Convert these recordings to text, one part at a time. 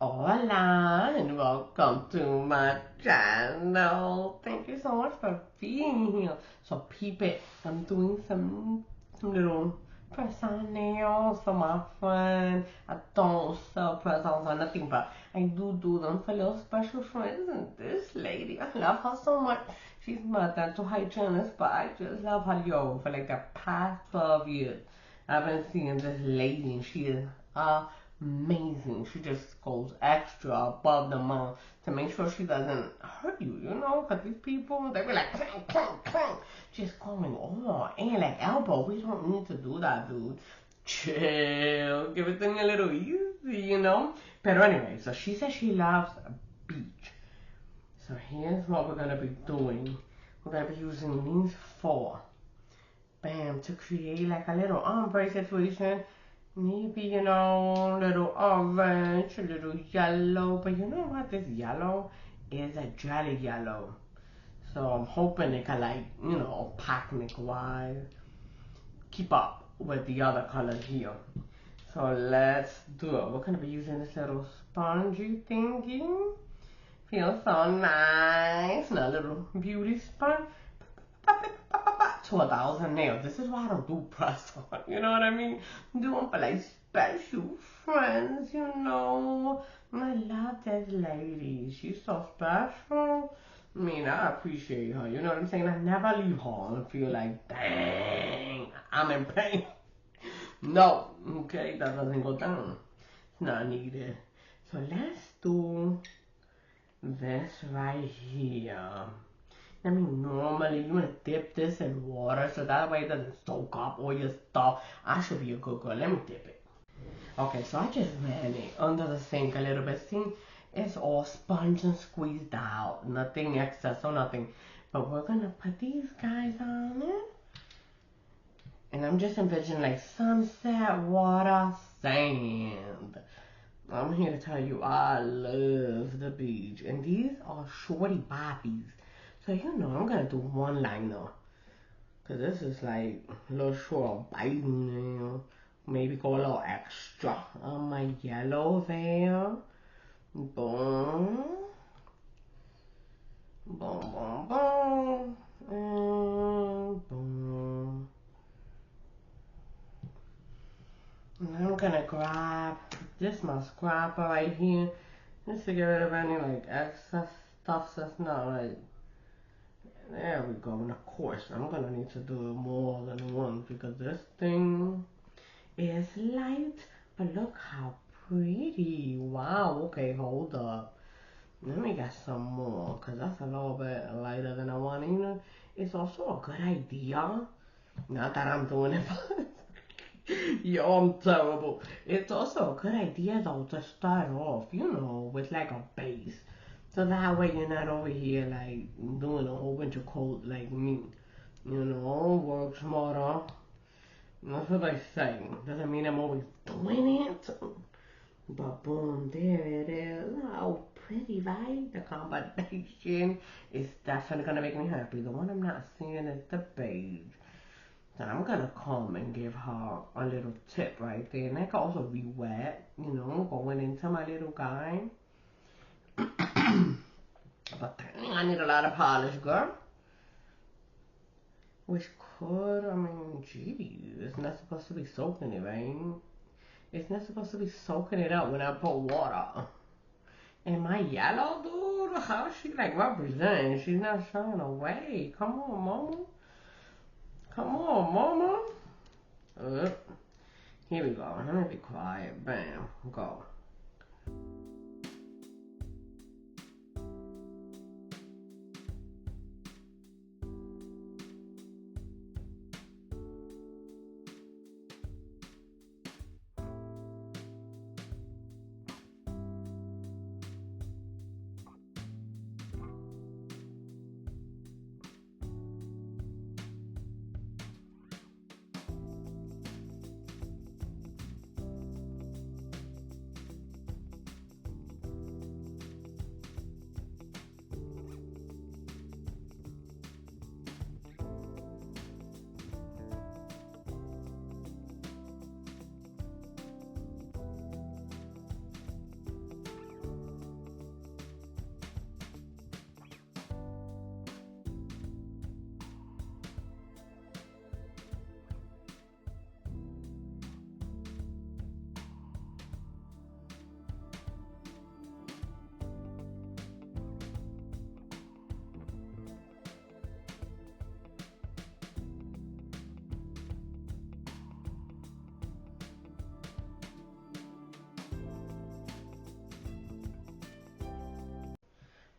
Hola and welcome to my channel. Thank you so much for being here. So peep it. I'm doing some little press-on nails for my friend. I don't sell press-ons or nothing, but I do them for little special friends. And this lady, I love her so much. She's my dental hygienist, but I just love her, for like the past 12 years. I've been seeing this lady and she is amazing. She just goes extra above the mark to make sure she doesn't hurt you, because these people, they be like, clank, clank, clank, just going on, and like elbow. We don't need to do that, dude. Chill, give it to me a little easy, But anyway, so she says she loves beach. So here's what we're gonna be doing. We're gonna be using these four. Bam, to create like a little ombre situation. Maybe, little orange, a little yellow. But you know what? This yellow is a jelly yellow. So I'm hoping it can, like, picnic-wise, keep up with the other colors here. So let's do it. We're going to be using this little spongy thingy. Feels so nice. And a little beauty sponge. To 1,000 nails. This is why I don't do press on. You know what I mean? I'm doing for like special friends, I love this lady. She's so special. I mean, I appreciate her. You know what I'm saying? I never leave her and feel like, dang, I'm in pain. No, okay, that doesn't go down. It's not needed. So let's do this right here. I mean, normally you want to dip this in water so that way it doesn't soak up all your stuff. I should be a good girl. Let me dip it. Okay, so I just ran it under the sink a little bit. See, it's all sponge and squeezed out. Nothing excess or nothing. But we're going to put these guys on it. And I'm just envisioning like sunset, water, sand. I'm here to tell you I love the beach. And these are shorty bobbies. So, I'm going to do one liner. Because this is like a little short biting, Maybe go a little extra on my yellow there. Boom. Boom, boom, boom. And boom. And I'm going to grab this, my scraper right here. Just to get rid of any like excess stuff that's not like. There we go. And of course, I'm gonna need to do it more than once because this thing is light. But look how pretty. Wow. Okay, hold up. Let me get some more because that's a little bit lighter than I want. It's also a good idea. Not that I'm doing it, but yo, I'm terrible. It's also a good idea though to start off, with like a base. So that way you're not over here like doing a whole bunch of code like me. Work smarter. That's what I say. Doesn't mean I'm always doing it. But boom, there it is. How pretty, right? The combination is definitely gonna make me happy. The one I'm not seeing is the beige. So I'm gonna come and give her a little tip right there. And that can also be wet, going into my little guy. But dang, I need a lot of polish, girl. Which geez, it's not supposed to be soaking it, right? It's not supposed to be soaking it up when I put water. And my yellow, dude, how's she like representing? She's not showing away. Come on, mama. Come on, mama. Here we go. Let me be quiet. Bam. Go.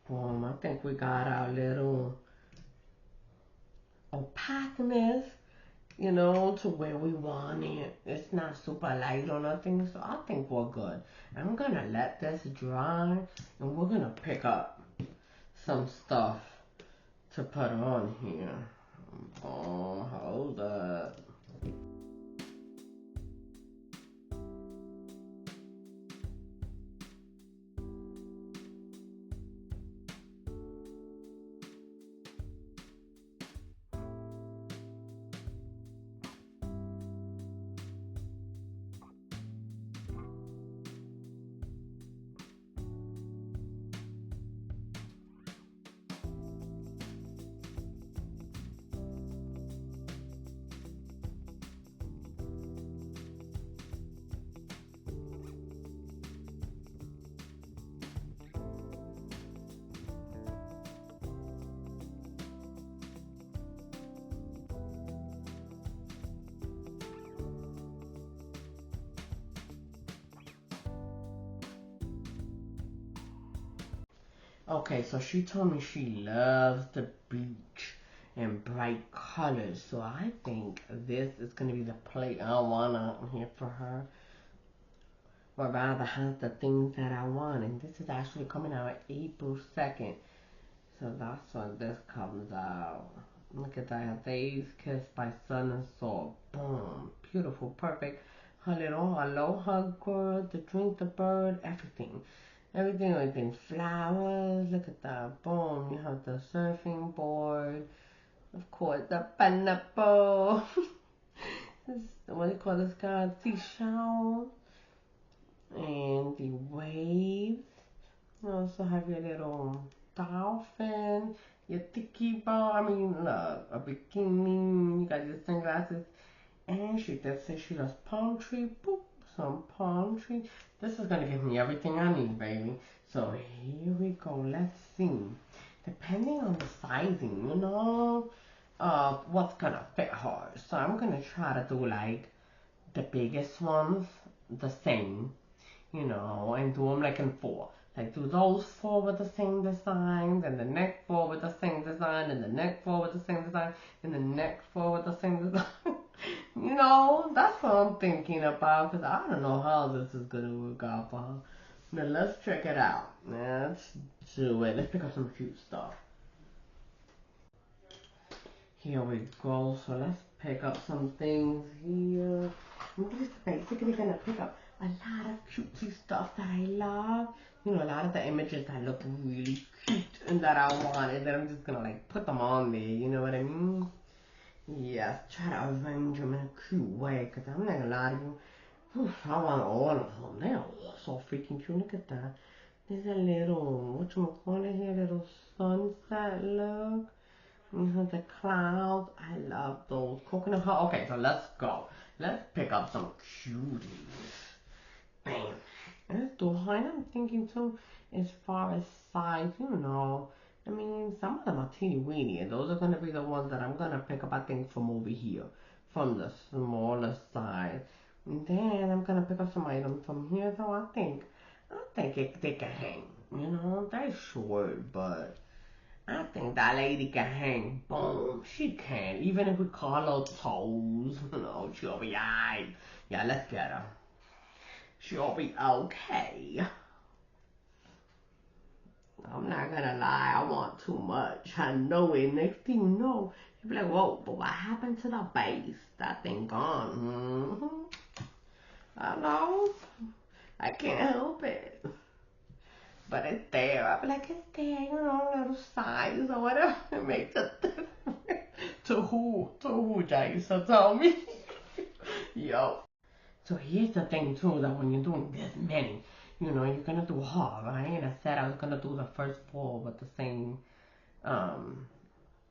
Boom, I think we got our little opaqueness, to where we want it. It's not super light or nothing, so I think we're good. I'm gonna let this dry, and we're gonna pick up some stuff to put on here. Oh, hold up. Okay, so she told me she loves the beach and bright colors, so I think this is gonna be the plate I want on here for her. Or rather has the things that I want, and this is actually coming out April 2nd. So that's when this comes out. Look at that. Days kissed by sun and soul. Boom. Beautiful. Perfect. Her little aloha girl, the drink, the bird, everything. Everything. Flowers. Look at that. Boom. You have the surfing board. Of course, the pineapple. What do you call this guy? Seashell. And the waves. You also have your little dolphin, your tiki bar, a bikini, you got your sunglasses, and she does say she loves palm tree, boop, some palm tree. This is gonna give me everything I need, baby. So here we go, let's see. Depending on the sizing, what's gonna fit her. So I'm gonna try to do like the biggest ones, the same, and do them like in four. Like do those four with the same design, then the next four with the same design, and the next four with the same design, and the next four with the same design. That's what I'm thinking about, because I don't know how this is going to work out for her. Now let's check it out. Let's do it. Let's pick up some cute stuff. Here we go. So let's pick up some things here. I'm just basically going to pick up a lot of cutesy stuff that I love. A lot of the images that look really cute and that I want. And then I'm just going to like put them on there. You know what I mean? Yes, try to arrange them in a cute way. Because I'm not going to lie to you. I want all of them. They're all so freaking cute. Look at that. There's a little, whatchamacallit here, little sunset look. You have the clouds. I love those coconut heart. Okay, so let's go. Let's pick up some cuties. Bam. Let's do her. And I'm thinking too, as far as size, some of them are teeny weeny, and those are gonna be the ones that I'm gonna pick up. I think from over here, from the smaller size. And then I'm gonna pick up some items from here. So they can hang. They're short, but I think that lady can hang. Boom, she can. Even if we call her toes, she'll be alright. Yeah, let's get her. She'll be okay. I'm not gonna lie, I want too much. I know it. Next thing you know, you'll be like, whoa, but what happened to the base? That thing gone. I know. I can't help it. But it's there. I'll be like, it's there, little size or whatever. It makes a difference. To who? To who, Jaisa? Tell me. Yo. So here's the thing too, that when you're doing this many, you're gonna do hard, right? And I said I was gonna do the first four with the same, um,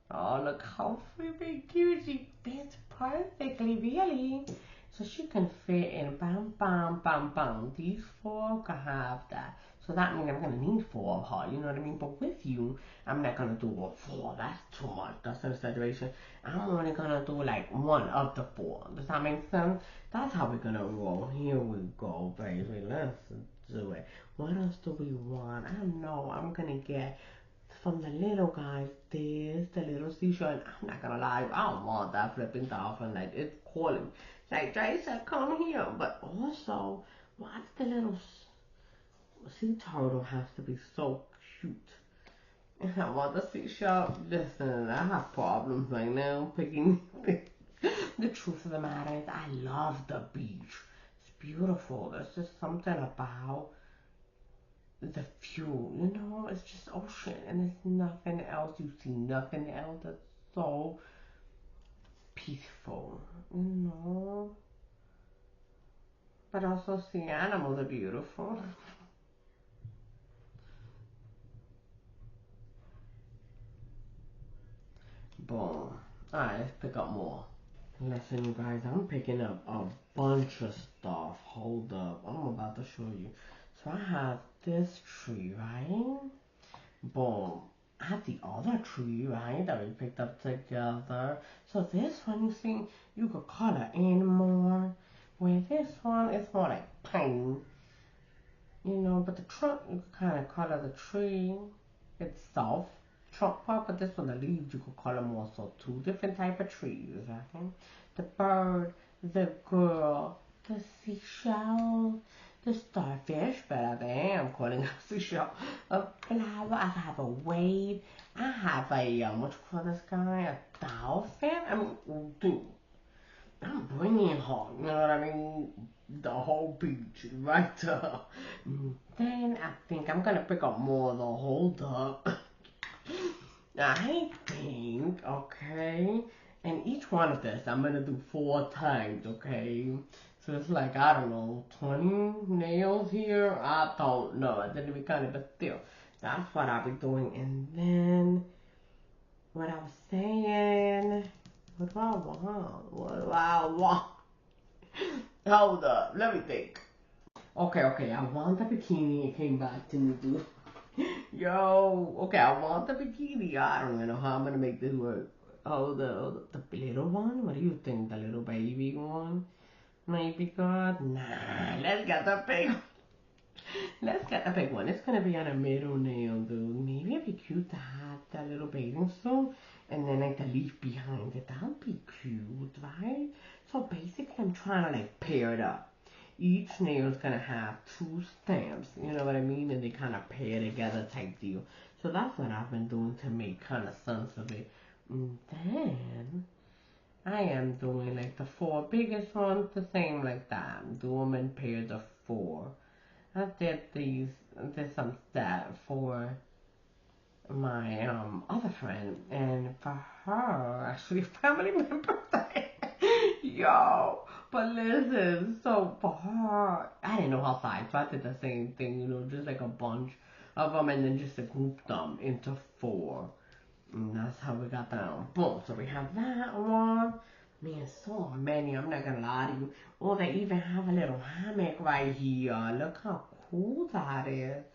oh look how freaking cute she fits perfectly, really. So she can fit in bam, bam, bam, bam. These four can have that. So that means I'm gonna need four of her, you know what I mean? But with you, I'm not gonna do all four. That's too much. That's an exaggeration. I'm only gonna do like one of the four. Does that make sense? That's how we're gonna roll. Here we go, baby. Let's do it. What else do we want? I don't know. I'm gonna get from the little guys, there's the little seashell, and I'm not gonna lie, I don't want that flipping dolphin. Like, it's calling. Like, Jason, come here. But also, why does the little sea turtle have to be so cute? And I want the seashell. Listen, I have problems right now picking. The truth of the matter is, I love the beach. It's beautiful. There's just something about the view, it's just ocean and there's nothing else. You see nothing else that's so peaceful, But also see animals are beautiful. Boom. Alright, let's pick up more. Listen, you guys, I'm picking up a bunch of stuff. Hold up. I'm about to show you. So I have this tree, right? Boom. I have the other tree, right, that we picked up together. So this one, you see, you could color in more. Where this one is more like plain, but the trunk, you could kind of color the tree itself. Trunk part, but this one, the leaves, you could color more. So two different type of trees, right? The bird, the girl, the seashell, the starfish, but I am calling it seashell. A flower, I have a wave, I have a, what you call this guy, a dolphin? I mean, dude, I'm bringing home, you know what I mean? The whole beach right there. Then I think I'm gonna pick up more of the hold up. I think, okay, and each one of this I'm gonna do 4 times, okay? So it's like, I don't know, 20 nails here? I don't know. I didn't be kind of, but still, that's what I'll be doing. And then, what I was saying, what do I want? What do I want? Hold up, let me think. Okay, I want the bikini. It came back to me, dude. Yo, okay, I want the bikini. I don't even know how I'm gonna make this work. Oh, the little one? What do you think? The little baby one? Maybe God? Nah, let's get the big one. Let's get the big one. It's gonna be on a middle nail, dude. Maybe it'd be cute to have that little bathing suit and then like the leaf behind it. That'd be cute, right? So basically, I'm trying to like pair it up. Each nail is gonna have 2 stamps, you know what I mean? And they kind of pair together type deal. So that's what I've been doing to make kind of sense of it. And then I am doing like the 4 biggest ones the same like that. Do them in pairs of 4. I did did some stat for my other friend, and for her, actually, family member. Yo, but listen, so for her, I didn't know how size, so I did the same thing, just like a bunch of them, and then just to group them into 4. And that's how we got down. Boom. So we have that one. Man, so many. I'm not gonna lie to you. Oh, they even have a little hammock right here. Look how cool that is.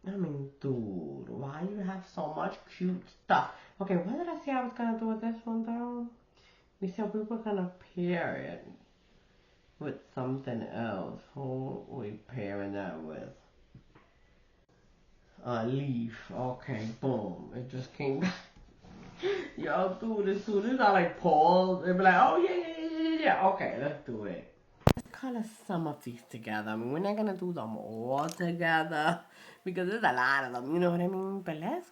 I mean, dude, why you have so much cute stuff? Okay, what did I say I was gonna do with this one though? We said we were gonna pair it with something else. Who we pairing that with? A leaf. Okay, boom. It just came back. Yo, dude, as soon as I like pause, they be like, oh yeah. Okay, let's do it. Let's color some of these together. I mean, we're not gonna do them all together because there's a lot of them, you know what I mean? But let's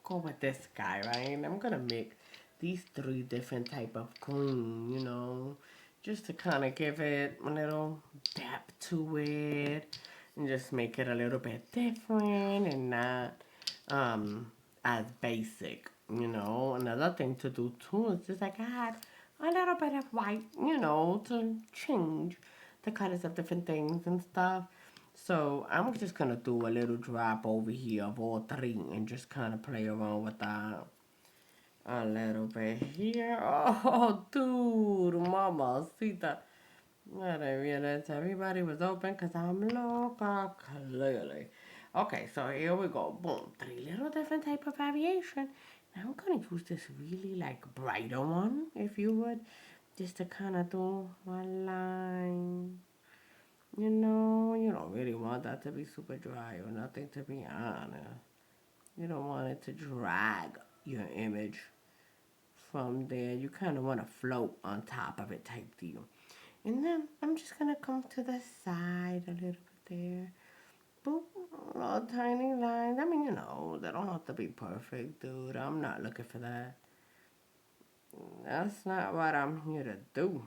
go with this guy, right? I'm gonna make these 3 different type of green, just to kind of give it a little depth to it and just make it a little bit different and not as basic, Another thing to do too is just like add a little bit of white, to change the colors of different things and stuff. So I'm just gonna do a little drop over here of all 3 and just kind of play around with that a little bit here. Oh, dude, mama, see that? I didn't realize everybody was open because I'm loca, clearly. Okay, so here we go. Boom, 3 little different type of variation. Now I'm gonna use this really like brighter one, if you would, just to kind of do my line. You don't really want that to be super dry or nothing, to be honest. You don't want it to drag your image from there. You kind of want to float on top of it type deal. And then I'm just going to come to the side a little bit there. Boop, little tiny lines. I mean, they don't have to be perfect, dude. I'm not looking for that. That's not what I'm here to do.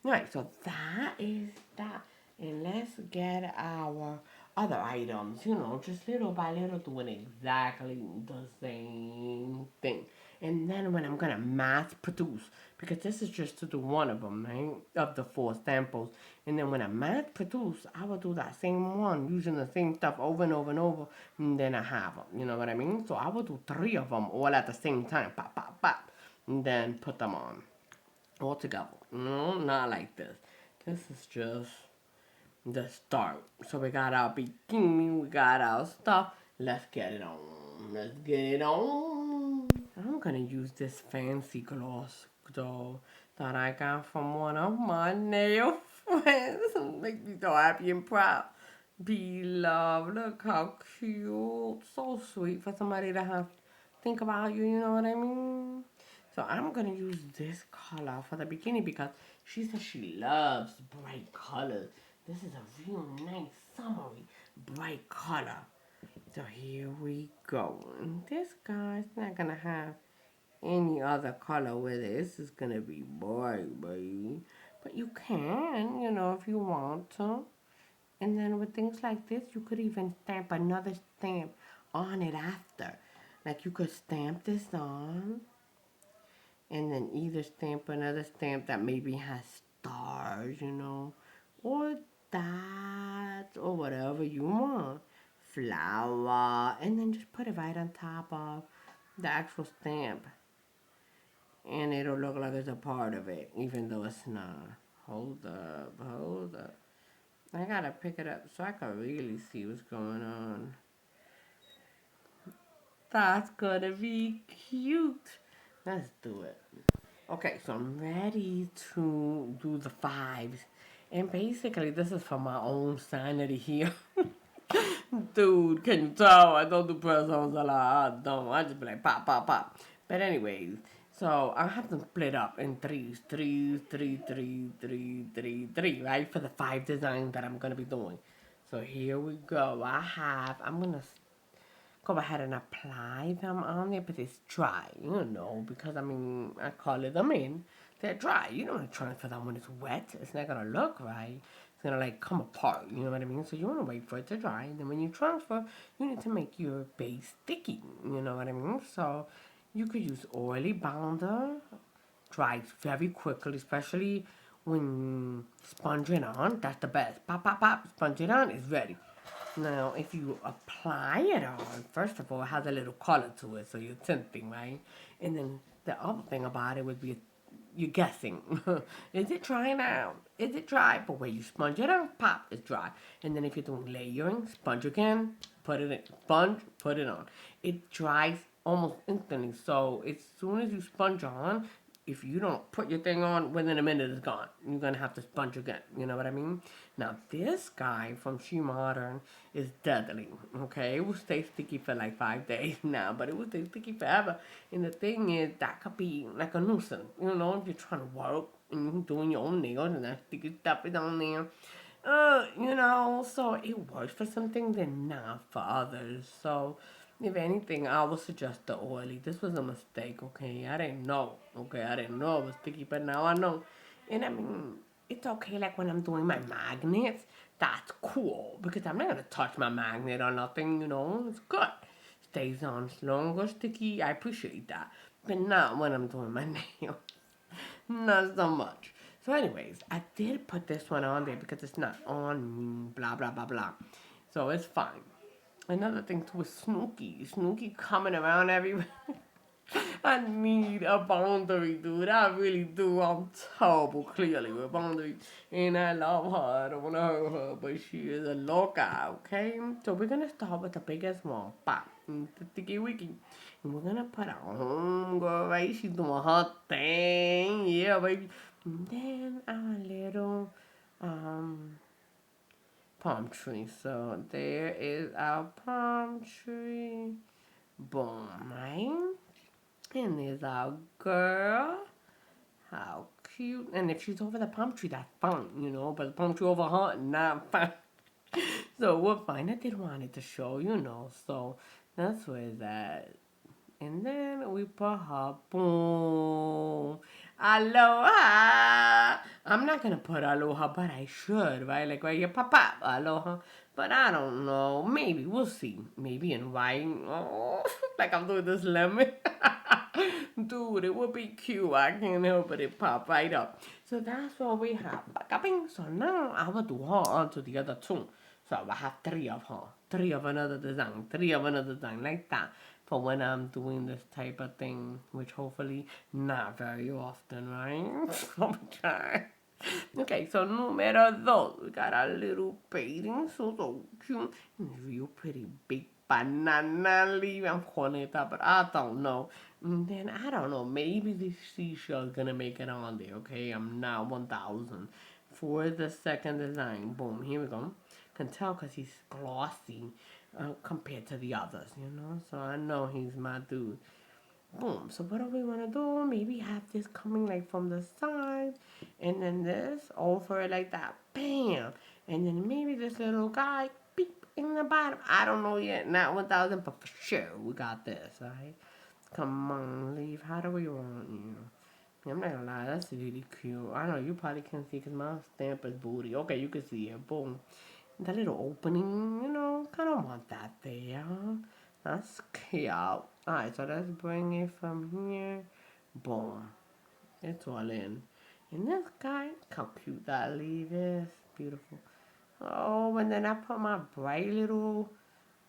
Right, so that is that. And let's get our other items, just little by little doing exactly the same thing. And then when I'm gonna mass produce, because this is just to do one of them, right? Of the 4 samples. And then when I mass produce, I will do that same one using the same stuff over and over and over. And then I have them, you know what I mean? So I will do 3 of them all at the same time, pop, pop, pop. And then put them on all together. No, not like this. This is just the start. So we got our bikini, we got our stuff. Let's get it on. Let's get it on. I'm gonna use this fancy gloss though that I got from one of my nail friends. Make me so happy and proud. Be love. Look how cute. So sweet for somebody to have think about you, you know what I mean? So I'm gonna use this color for the bikini because she says she loves bright colors. This is a real nice summery bright color. So here we go. And this guy's not gonna have any other color with it. This is gonna be bright, baby. But you can, if you want to. And then with things like this, you could even stamp another stamp on it after. Like you could stamp this on and then either stamp another stamp that maybe has stars, or that, or whatever you want. Flower, and then just put it right on top of the actual stamp. And it'll look like it's a part of it, even though it's not. Hold up, hold up. I gotta pick it up so I can really see what's going on. That's gonna be cute. Let's do it. Okay, so I'm ready to do the fives. And basically, this is for my own sanity here. Dude, can you tell? I don't do press ons a lot. I don't. I just be like pop, pop, pop. But anyways, so I have them split up in threes, threes, three, three, three, three, three, right? For the five designs that I'm gonna be doing. So here we go. I'm gonna go ahead and apply them on there, but it's dry, because I mean, I call it them in. They're dry. You don't want to transfer them when it's wet. It's not gonna look right. It's gonna like come apart. You know what I mean? So you want to wait for it to dry, and then when you transfer, you need to make your base sticky. You know what I mean? So you could use oily bounder, dries very quickly, especially when sponge it on. That's the best. Pop, pop, pop. Sponge it on. It's ready. Now, if you apply it on, first of all, it has a little color to it, so you're tinting, right? And then the other thing about it would be you're guessing. Is it dry now? Is it dry? But when you sponge it on, pop, it's dry. And then if you're doing layering, sponge again, put it in, sponge, put it on. It dries almost instantly. So as soon as you sponge on, if you don't put your thing on, within a minute it's gone. You're gonna have to sponge again. You know what I mean? Now this guy from She Modern is deadly. Okay, it will stay sticky for like 5 days now, but it will stay sticky forever. And the thing is, that could be like a nuisance. You know, if you're trying to work and you're doing your own nails and that sticky stuff is on there. So it works for some things and not for others. So if anything, I would suggest the oily. This was a mistake, okay? I didn't know, okay? I didn't know it was sticky, but now I know. And I mean, it's okay, like when I'm doing my magnets, that's cool because I'm not gonna touch my magnet or nothing, it's good. Stays on longer, sticky, I appreciate that. But not when I'm doing my nails. Not so much. So, anyways, I did put this one on there because it's not on blah blah blah blah. So it's fine. Another thing too is Snooky. Snooky coming around everywhere. I need a boundary, dude. I really do. I'm terrible, clearly, with boundaries. And I love her. I don't want to hurt her, but she is a loca, okay? So we're going to start with the biggest one. Pop. The sticky wicky. And we're going to put our homegirl, right? She's doing her thing. Yeah, baby. And then our little, palm tree. So there is our palm tree. Boom, right? And there's our girl. How cute. And if she's over the palm tree, that's fine, But the palm tree over her, not fine. So we're fine. I did want it to show, So that's where that. And then we put her, boom, aloha. I'm not gonna put aloha, but I should, right? Like right here, pop, aloha. But I don't know. Maybe we'll see. Maybe in white. Oh, like I'm doing this lemon. Dude, it would be cute. I can't help it. It pop right up. So that's what we have. So now I will do her onto the other two. So I have three of her. Three of another design. Three of another design. Like that. For when I'm doing this type of thing, which hopefully not very often, right? I'm trying. Okay, so numero dos, we got our little bathing suit, so cute, and real pretty big banana leaf. I'm calling it that, but I don't know. And then I don't know, maybe this seashell is gonna make it on there. Okay, I'm now 1,000 for the second design. Boom, here we go. Can tell because he's glossy compared to the others, So I know he's my dude. Boom. So what do we want to do? Maybe have this coming like from the side, and then this over it like that. Bam. And then maybe this little guy, beep, in the bottom. I don't know yet. Not 1,000, but for sure we got this, right? Come on, leave. How do we want you? I'm not gonna lie, that's really cute. I know you probably can't see because my stamp is booty. Okay, you can see it. Boom. That little opening, kind of want that there. That's cute. Alright, so let's bring it from here. Boom. It's all in. And this guy, how cute that leaf is. Beautiful. Oh, and then I put my bright little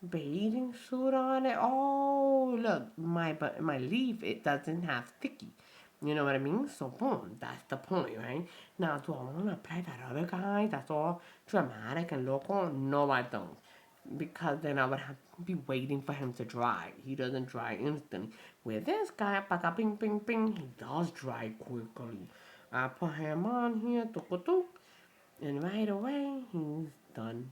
bathing suit on it. Oh, look, my leaf, it doesn't have sticky. You know what I mean? So boom, that's the point, right? Now, do I want to apply that other guy that's all dramatic and local? No, I don't. because then I would have to be waiting for him to dry. He doesn't dry instantly. With this guy, paka ping ping ping, he does dry quickly. I put him on here, and right away he's done.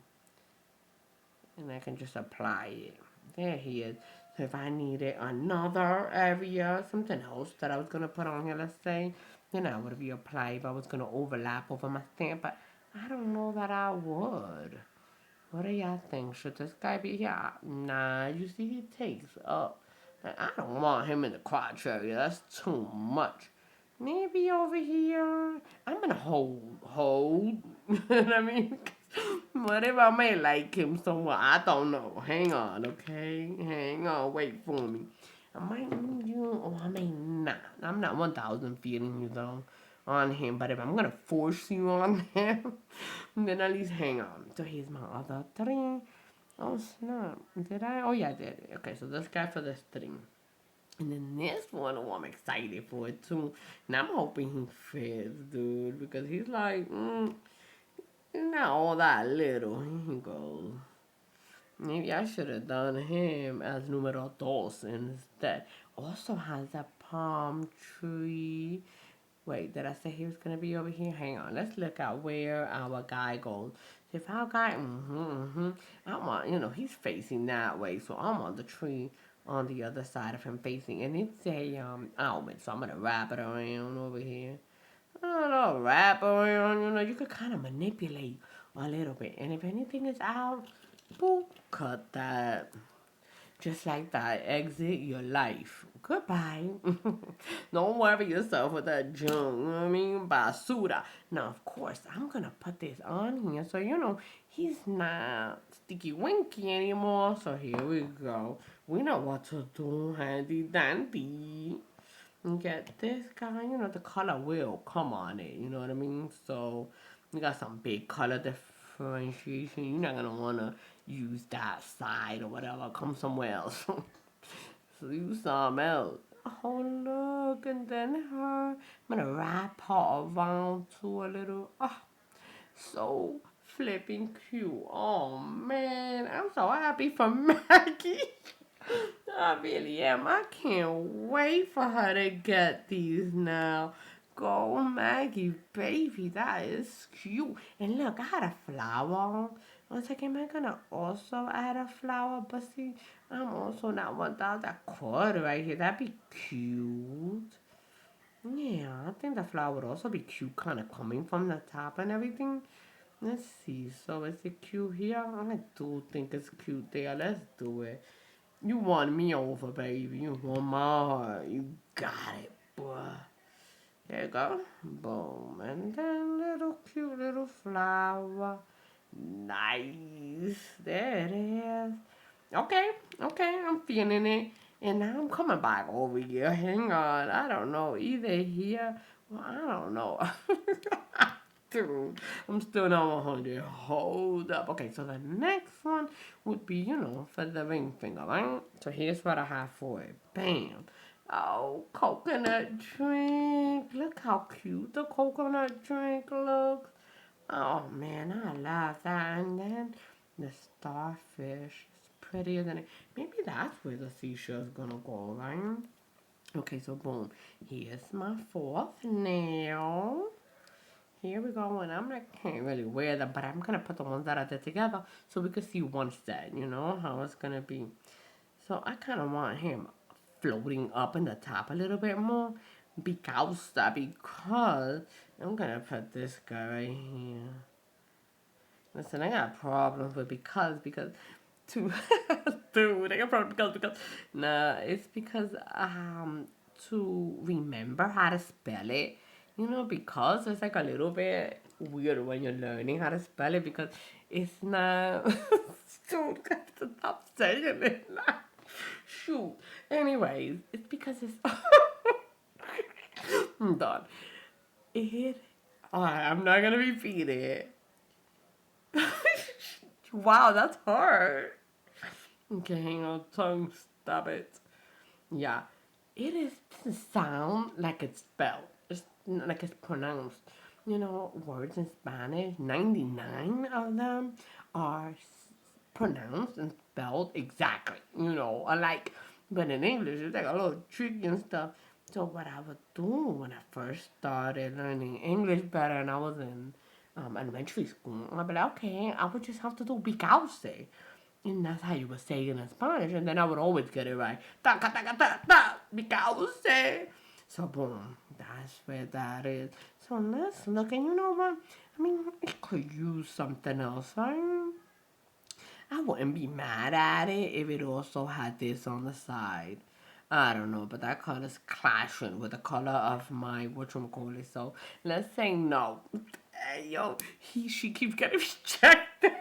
And I can just apply it. There he is. So if I needed another area, something else that I was gonna put on here, let's say, then I would reapply if I was gonna overlap over my stamp, but I don't know that I would. What do y'all think? Should this guy be here? Nah, you see he takes up. I don't want him in the crotch area. That's too much. Maybe over here. I'm gonna hold. You know what I mean? What if I may like him somewhere? I don't know. Hang on, okay? Hang on. Wait for me. I might need you, or I may not. I'm not 1,000 feeling you though on him, but if I'm gonna force you on him, then at least hang on. So here's my other three. Oh snap! Did I? Oh yeah, I did. Okay, so this guy for this three. And then this one, oh, I'm excited for it too. And I'm hoping he fits, dude, because he's like, he's not all that little. Here he goes. Maybe I should have done him as numero dos instead. Also has a palm tree. Wait, did I say he was gonna be over here? Hang on, let's look at where our guy goes. If our guy, I'm on, he's facing that way, so I'm on the tree on the other side of him facing, and it's a almond, so I'm gonna wrap it around over here. I don't know, wrap around, you could kind of manipulate a little bit, and if anything is out, boop, cut that. Just like that, exit your life. Goodbye. Don't worry yourself with that junk. You know what I mean? Basura. Now, of course, I'm going to put this on here so, he's not sticky winky anymore. So here we go. We know what to do, handy dandy. Get this guy, the color will come on it. You know what I mean? So, you got some big color differentiation. You're not going to want to use that side or whatever. Come somewhere else. So use something else. Oh, look. And then her. I'm going to wrap her around to a little. Oh, so flipping cute. Oh, man. I'm so happy for Maggie. I really am. I can't wait for her to get these now. Go, Maggie, baby. That is cute. And look, I had a flower. I was like, am I going to also add a flower? But see, I'm also not 1,000 quarter right here. That'd be cute. Yeah, I think the flower would also be cute, kind of coming from the top and everything. Let's see. So is it cute here? I do think it's cute there. Let's do it. You won me over, baby. You won my heart. You got it, boy. There you go. Boom. And then little cute little flower. Nice. There it is. Okay. Okay. I'm feeling it. And now I'm coming back over here. Hang on. I don't know. Either here. Well, I don't know. Dude, I'm still not 100. Hold up. Okay, so the next one would be, for the ring finger, right? So here's what I have for it. Bam. Oh, coconut drink. Look how cute the coconut drink looks. Oh, man, I love that. And then the starfish. It's prettier than it. Maybe that's where the seashell's gonna go, right? Okay, so boom. Here's my fourth nail. Here we go, and I can't really wear them, but I'm gonna put the ones that I did together so we can see one set, how it's gonna be. So I kind of want him floating up in the top a little bit more because I'm gonna put this guy right here. Listen, I got problems with because to dude, I got problems because nah, it's because to remember how to spell it. Because it's like a little bit weird when you're learning how to spell it because it's not. Dude, I have to stop saying it. Shoot. Anyways, it's because it's. I'm done. I'm not gonna repeat it. Wow, that's hard. Okay, hang on, tongue, stop it. Yeah, doesn't sound like it's spelled. It's like it's pronounced. Words in Spanish, 99 of them are pronounced and spelled exactly, but in English, it's like a little tricky and stuff. So what I would do when I first started learning English better and I was in elementary school, I'd be like, okay, I would just have to do because. And that's how you would say it in Spanish, and then I would always get it right. Ta ta ta ta ta, because. So boom, that's where that is. So let's look, and you know what? I mean, it could use something else, right? I wouldn't be mad at it if it also had this on the side. I don't know, but that color's clashing with the color of my whatchamacallit. So let's say no. Hey, yo, she keeps getting rejected.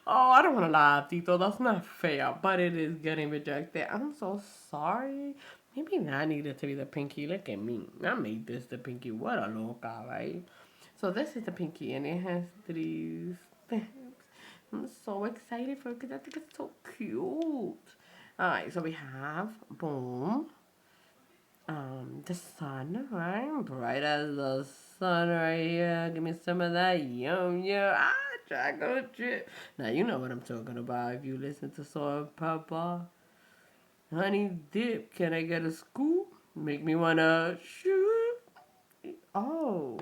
Oh, I don't want to lie, Tito. That's not fair, but it is getting rejected. I'm so sorry. Maybe that needed to be the pinky. Look at me. I made this the pinky. What a loca, right? So this is the pinky, and it has these things. I'm so excited for it because I think it's so cute. Alright, so we have, boom, the sun, right? Bright as the sun right here. Give me some of that yum yum. Chocolate chip. Now you know what I'm talking about if you listen to Salt and Pepper. Honey dip, can I get a scoop? Make me wanna shoot. Oh.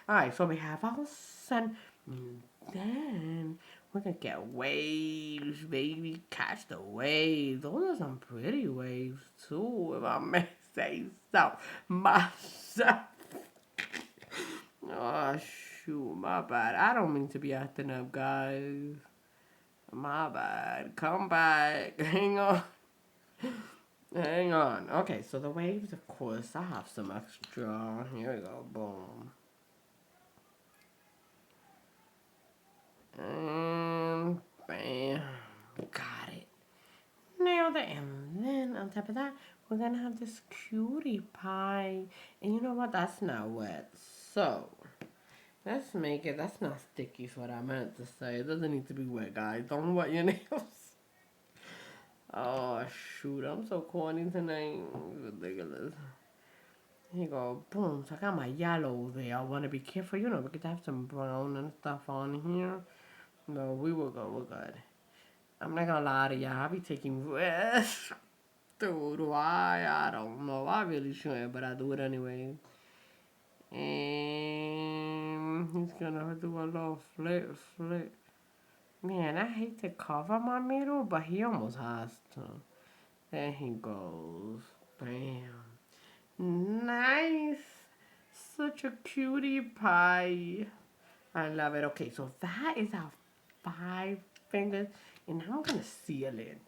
Alright, so we have our sun. And then we're gonna get waves, baby. Catch the waves. Those are some pretty waves too, if I may say so myself. Oh shoot, my bad. I don't mean to be acting up, guys. My bad. Come back. Hang on. Hang on. Okay, so the waves, of course, I have some extra. Here we go. Boom. And bam. Got it. Nailed it. And then on top of that, we're gonna have this cutie pie. And you know what? That's not wet. So let's make it. That's not sticky, is what I meant to say. It doesn't need to be wet, guys. Don't wet your nails. Oh shoot, I'm so corny tonight. Ridiculous. Here you go. Boom. So I got my yellow there. I want to be careful, because I have some brown and stuff on here. No, we will go. We're good. I'm not gonna lie to y'all. I be taking risks. Dude, why? I don't know. I really shouldn't, but I do it anyway. And he's gonna do a little flip, flip. Man, I hate to cover my middle, but he almost has to. There he goes. Bam. Nice. Such a cutie pie. I love it. Okay, so that is our 5 fingers. And now I'm going to seal it.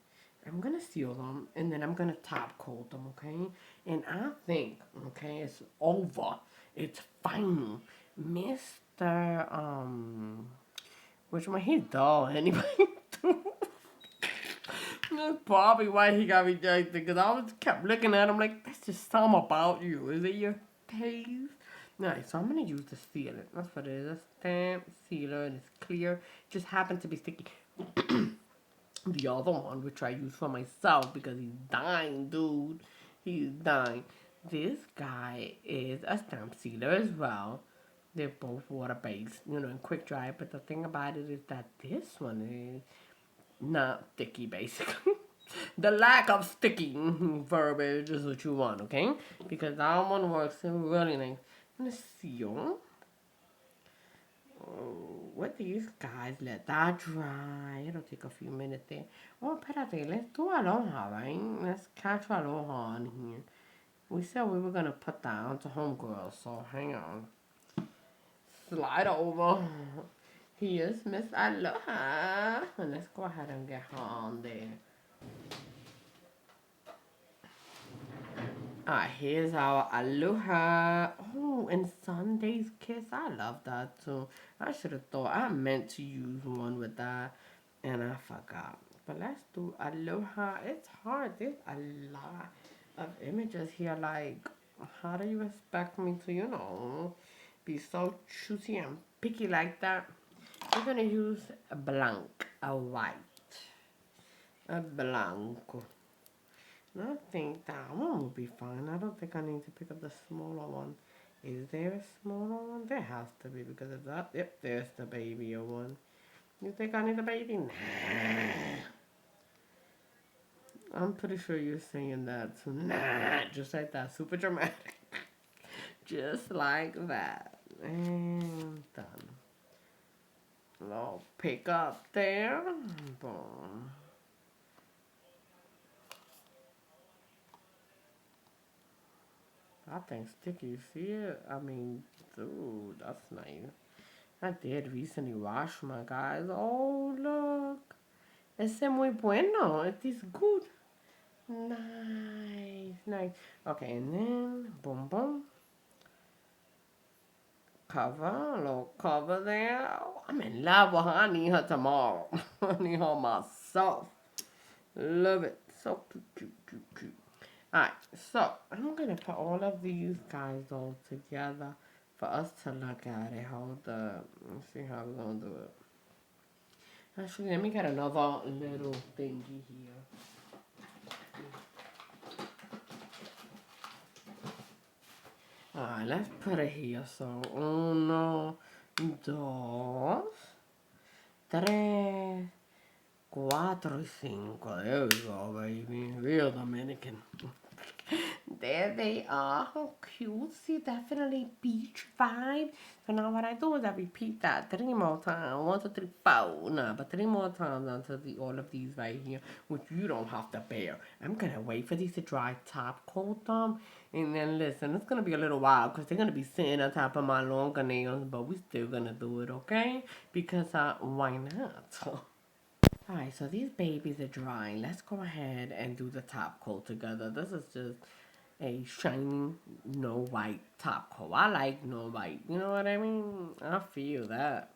I'm going to seal them. And then I'm going to top coat them, okay? And I think, okay, it's over. It's final. Mr. Which one? He's dull anyway. That's probably why he got rejected. Because I was kept looking at him like, that's just something about you. Is it your taste? Alright, so I'm going to use the sealer. That's what it is. A stamp sealer, and it's clear. It just happened to be sticky. The other one, which I use for myself because he's dying, dude. He's dying. This guy is a stamp sealer as well. They're both water-based, and quick dry. But the thing about it is that this one is not sticky, basically. The lack of sticky verbiage is what you want, okay? Because that one works really nice. I'm gonna seal. Oh, what these guys, let that dry. It'll take a few minutes there. Oh, espérate, let's do aloha, right? Let's catch aloha on here. We said we were gonna put that onto homegirl, so hang on. Slide over. Here's Miss Aloha. And let's go ahead and get her on there. Alright, here's our Aloha. Oh, and Sunday's Kiss. I love that too. I should have thought. I meant to use one with that, and I forgot. But let's do Aloha. It's hard. There's a lot of images here. Like, how do you expect me to, be so choosy and picky like that? We're gonna use a blank, a white, a blanco. I think that one will be fine. I don't think I need to pick up the smaller one. Is there a smaller one? There has to be because of that. Yep, there's the baby one. You think I need a baby? Nah. I'm pretty sure you're saying that. So nah, just like that. Super dramatic. Just like that. And done. Little pick up there. Boom. That thing's sticky. You see it? I mean, dude, that's nice. I did recently wash my guys. Oh, look. Ese muy bueno. It is good. Nice, nice. Okay, and then boom, boom. Cover, a little cover there. Oh, I'm in love with her. I need her tomorrow. I need her myself. Love it. So cute, cute, cute, cute. Alright, so I'm gonna put all of these guys all together for us to look at it. Hold up. Let's see how we're gonna do it. Actually, let me get another little thingy here. Alright, let's put it here. So, uno, dos, tres, cuatro, y cinco. There we go, baby. Real Dominican. There they are. How cute. See, definitely beach vibe. So now what I do is I repeat that 3 more times. 1, 2, 3, 4. Nah, but 3 more times until all of these right here, which you don't have to bear. I'm gonna wait for these to dry top coat them. And then listen, it's gonna be a little while because they're gonna be sitting on top of my longer nails, but we still gonna do it, okay? Because why not? Alright, so these babies are drying. Let's go ahead and do the top coat together. This is just a shiny, no white top coat. I like no white. You know what I mean? I feel that.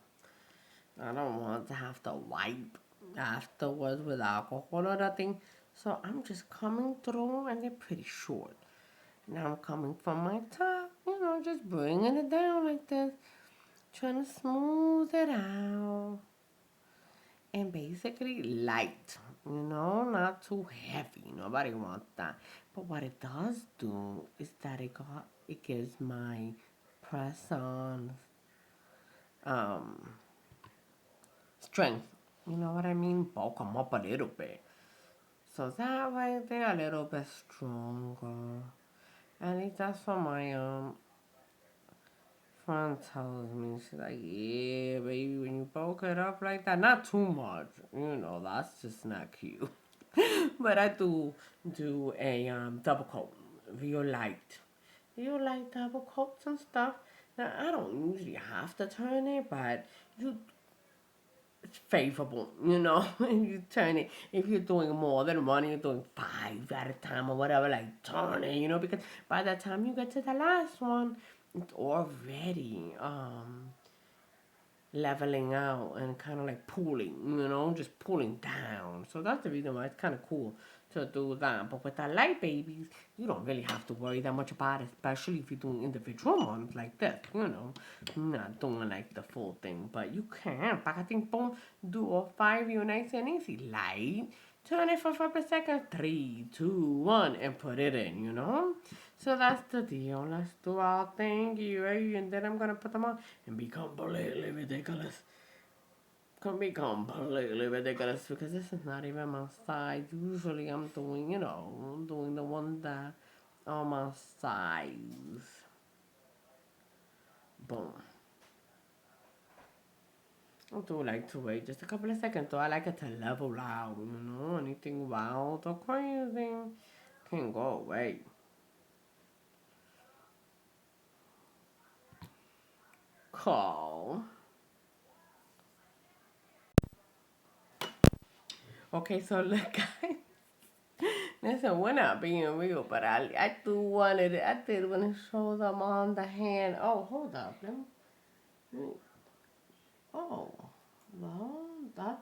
I don't want to have to wipe afterwards with alcohol or nothing. So I'm just coming through and they're pretty short. Now I'm coming from my top, just bringing it down like this. Trying to smooth it out. And basically light, not too heavy. Nobody wants that. But what it does do is that it gives my Presson strength. You know what I mean? Bulk them up a little bit. So that way they're a little bit stronger. At least that's what my friend tells me. She's like, yeah, baby, when you bulk it up like that, not too much. That's just not cute. But I do a double coat, real light. Real light double coats and stuff. Now, I don't usually have to turn it, but it's favorable, if you turn it, if you're doing more than one, you're doing 5 at a time or whatever, like turn it, because by the time you get to the last one, it's already leveling out and kind of like pulling, just pulling down. So that's the reason why it's kind of cool to do that. But with the light babies, you don't really have to worry that much about it, especially if you're doing individual ones like this, not doing like the full thing. But you can, pakating boom, do all 5, you nice and easy. Light, turn it for 5 seconds, 3, 2, 1, and put it in. So that's the deal. Let's do our thing here, and then I'm gonna put them on and be completely ridiculous. Can be completely ridiculous because this is not even my size. Usually I'm doing, I'm doing the ones that are my size. Boom. I do like to wait just a couple of seconds though. I like it to level out, anything wild or crazy can go away. Cool. Okay, so look, guys. Listen, we're not being real, but I did want to show them on the hand. Oh, hold up. Oh, well, let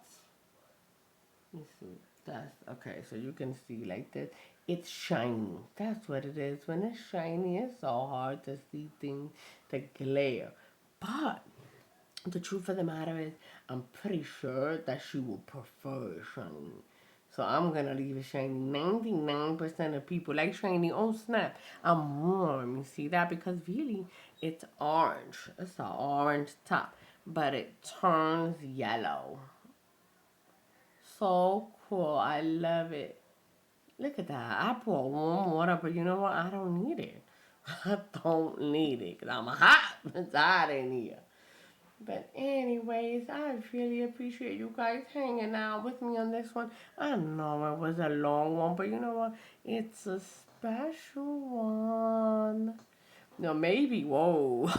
me see. That's, okay, so you can see like this. It's shiny. That's what it is. When it's shiny, it's so hard to see things, the glare. But the truth of the matter is, I'm pretty sure that she will prefer shiny. So I'm gonna leave it shiny. 99% of people like shiny. Oh snap! I'm warm. You see that? Because really, it's orange. It's an orange top, but it turns yellow. so cool. I love it. Look at that. I brought warm water, but you know what? I don't need it. I don't need it because I'm hot. It's hot in here. But anyways, I really appreciate you guys hanging out with me on this one. I know it was a long one, but you know what? It's a special one. No, maybe, whoa,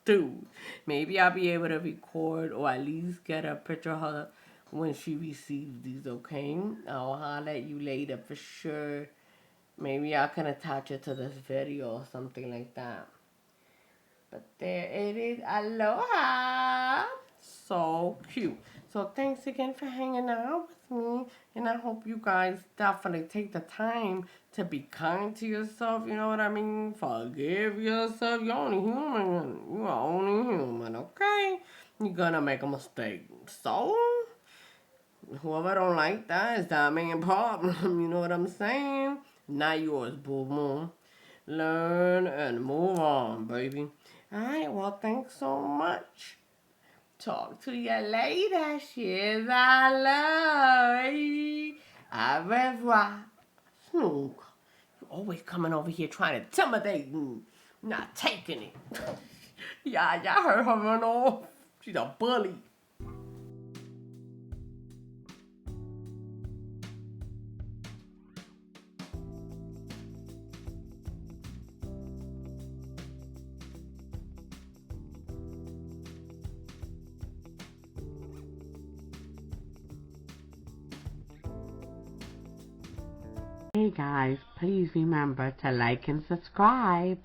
dude. Maybe I'll be able to record or at least get a picture of her when she receives these, okay? I'll holler at you later for sure. Maybe I can attach it to this video or something like that. But there it is. Aloha. So cute. So thanks again for hanging out with me. And I hope you guys definitely take the time to be kind to yourself. You know what I mean? Forgive yourself. You're only human. You are only human, okay? You're gonna make a mistake. So, whoever don't like that is that main problem. You know what I'm saying? Not yours, boo-boo. Learn and move on, baby. Alright, well, thanks so much. Talk to you later. Cheers, I love you. Au revoir. Snook. You're always coming over here trying to intimidate me. Not taking it. Yeah, y'all heard her run off. She's a bully. Hey guys, please remember to like and subscribe.